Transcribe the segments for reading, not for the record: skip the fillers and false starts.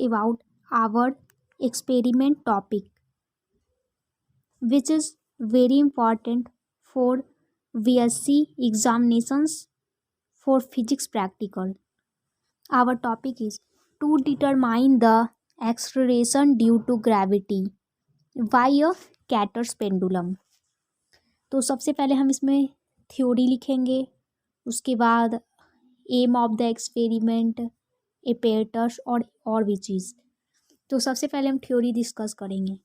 about our experiment topic, which is very important for VSC examinations for physics practical. Our topic is to determine the acceleration due to gravity by a Catter's pendulum. तो सबसे पहले हम इसमें theory लिखेंगे, उसके बाद M of the experiment, एपेटर्स और भी चीज़। तो सबसे पहले हम थ्योरी डिस्कस करेंगे।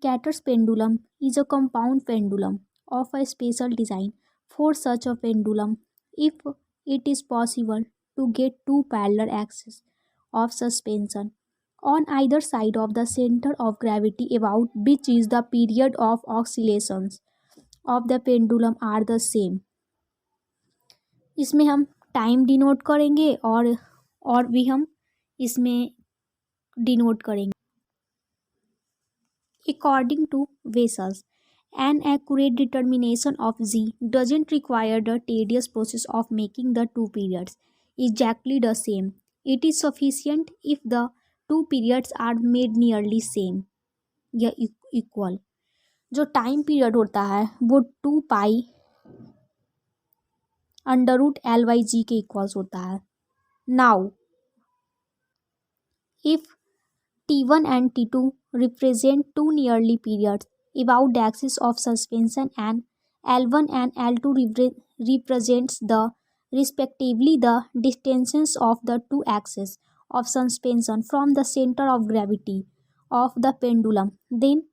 Catter's pendulum is a compound pendulum of a special design. For such a pendulum, if it is possible to get two parallel axes of suspension on either side of the center of gravity about which is the period of oscillations of the pendulum are the same. इसमें हम time denote करेंगे और भी हम इसमें denote करेंगे। According to Wessels, an accurate determination of Z doesn't require the tedious process of making the two periods exactly the same. It is sufficient if the two periods are made nearly same या equal. जो time period होता है वो 2 पाई √L/G के equals होता है. Now if T1 and T2 represent two nearly periods about the axis of suspension and L1 and L2 represents the respectively the distances of the two axes of suspension from the center of gravity of the pendulum, then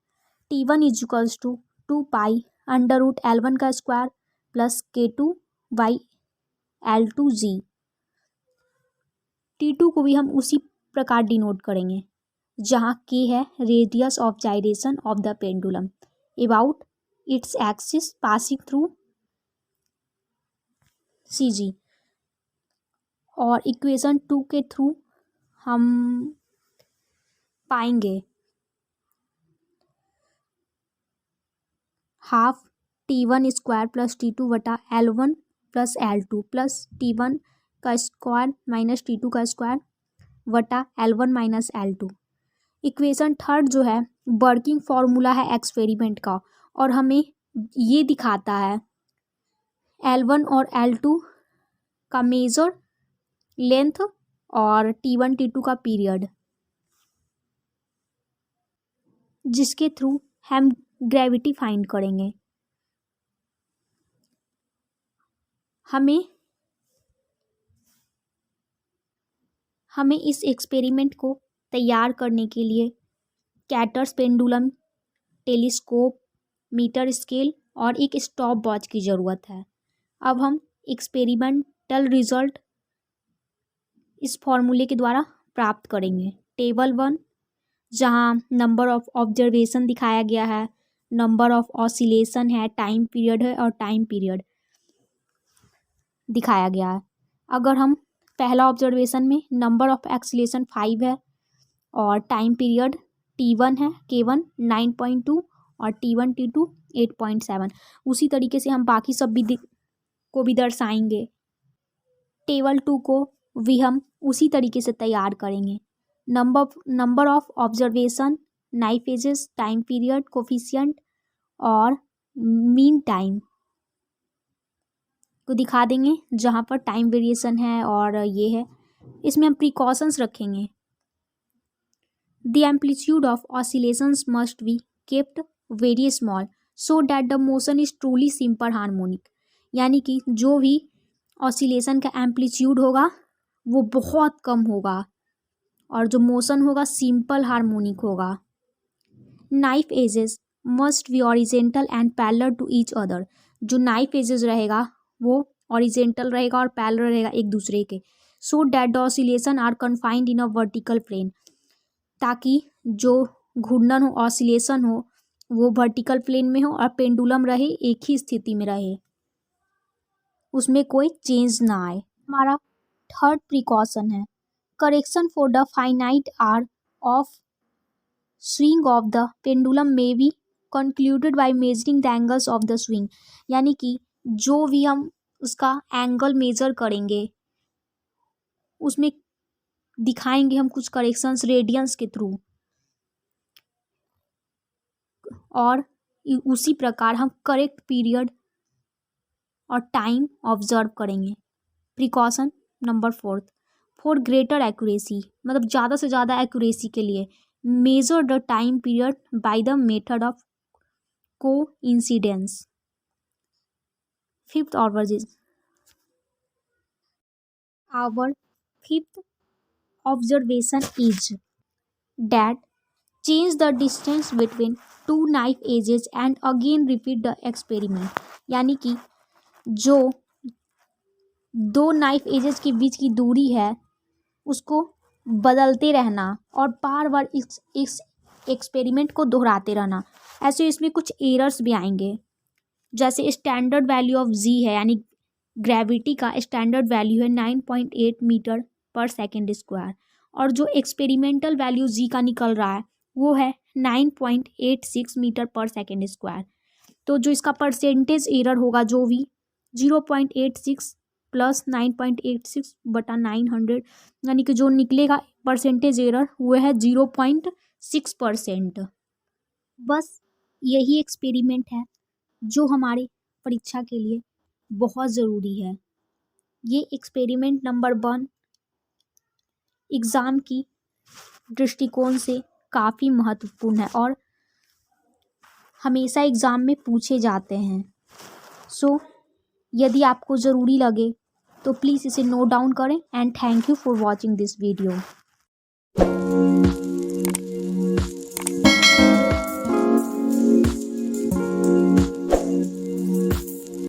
T1 is equals to 2 pi √L1 का square plus K2 by L2G. T2 को भी हम उसी प्रकार denote करेंगे जहाँ K है radius of gyration of the pendulum about its axis passing through CG. और इक्वेशन 2 के थ्रू हम पाएंगे half T1 square plus T2 बटा L1 plus L2 plus T1 का स्क्वायर माइनस T2 का स्क्वायर वटा L1 minus L2. Equation third जो है वर्किंग फॉर्मूला है एक्सपेरिमेंट का और हमें ये दिखाता है L1 और L2 का मेजर लेंथ और T1 T2 का पीरियड, जिसके थ्रू हम ग्रेविटी फाइंड करेंगे. हमें इस एक्सपेरिमेंट को तैयार करने के लिए Kater's pendulum, telescope, meter scale और एक स्टॉप वॉच की ज़रूरत है. अब हम एक्सपेरिमेंटल रिजल्ट इस फॉर्मूले के द्वारा प्राप्त करेंगे. टेबल 1 जहाँ नंबर ऑफ ऑब्जर्वेशन दिखाया गया है, नंबर ऑफ ऑसिलेशन है, टाइम पीरियड है और टाइम पीरियड दिखाया गया है. अगर हम पहला ऑब्जर्वेशन में नंबर ऑफ एक्सीलेशन 5 है और टाइम पीरियड T1 है K1 9.2 और T1 T2 8.7, उसी तरीके से हम बाकी सब भी को भी दर्शाएंगे. टेबल 2 को भी हम उसी तरीके से तैयार करेंगे. Number of observation, knife edges, time period, coefficient और मीन टाइम को दिखा देंगे जहाँ पर टाइम वेरिएशन है और ये है. इसमें हम प्रिकॉशंस रखेंगे. The amplitude of oscillations must be kept very small so that the motion is truly simple harmonic. यानी कि जो भी ऑसिलेशन का एम्पलीट्यूड होगा वो बहुत कम होगा और जो मोशन होगा सिंपल हार्मोनिक होगा. Knife edges must be horizontal and parallel to each other. जो नाइफ एजेस रहेगा वो ऑरिजेंटल रहेगा और पैरेलल रहेगा एक दूसरे के. So that the oscillation are confined in a vertical plane. ताकि जो घूर्णन हो, ऑसिलेशन हो, वो वर्टिकल प्लेन में हो और पेंडुलम रहे एक ही स्थिति में रहे, उसमें कोई चेंज ना आए. हमारा थर्ड प्रिकॉशन है correction for the finite arc of swing of the pendulum may be concluded by measuring the angles of the swing. यानी कि जो भी हम उसका एंगल मेजर करेंगे उसमें दिखाएंगे हम कुछ करेक्शंस रेडियंस के थ्रू, और उसी प्रकार हम करेक्ट पीरियड और टाइम ऑब्जर्व करेंगे। Precaution number 4, for greater accuracy, मतलब ज़्यादा से ज़्यादा एक्यूरेसी के लिए measure the time period by the method of coincidence. Fifth our fifth observation is that change the distance between two knife edges and again repeat the experiment। यानी कि जो दो नाइफ एजेस के बीच की दूरी है उसको बदलते रहना और बार बार इस एक्सपेरिमेंट को दोहराते रहना। ऐसे इसमें कुछ एरर्स भी आएंगे, जैसे स्टैंडर्ड वैल्यू ऑफ जी है, यानी ग्रेविटी का स्टैंडर्ड वैल्यू है 9.8 मीटर पर सेकेंड स्क्वायर, और जो एक्सपेरिमेंटल वैल्यू जी का निकल रहा है वो है 9.86 मीटर पर सेकेंड स्क्वायर। तो जो इसका परसेंटेज एरर होगा जो भी 0.86 प्लस 9.86 बटा 900, यानी कि जो निकलेगा परसेंटेज एरर वो है 0.6%। बस यही एक्सपेरिमेंट है जो हमारे परीक्षा के लिए बहुत ज़रूरी है। ये एक्सपेरिमेंट नंबर 1 एग्ज़ाम की दृष्टिकोण से काफ़ी महत्वपूर्ण है और हमेशा एग्ज़ाम में पूछे जाते हैं। सो यदि आपको ज़रूरी लगे तो प्लीज़ इसे नोट डाउन करें। And thank you for watching this video.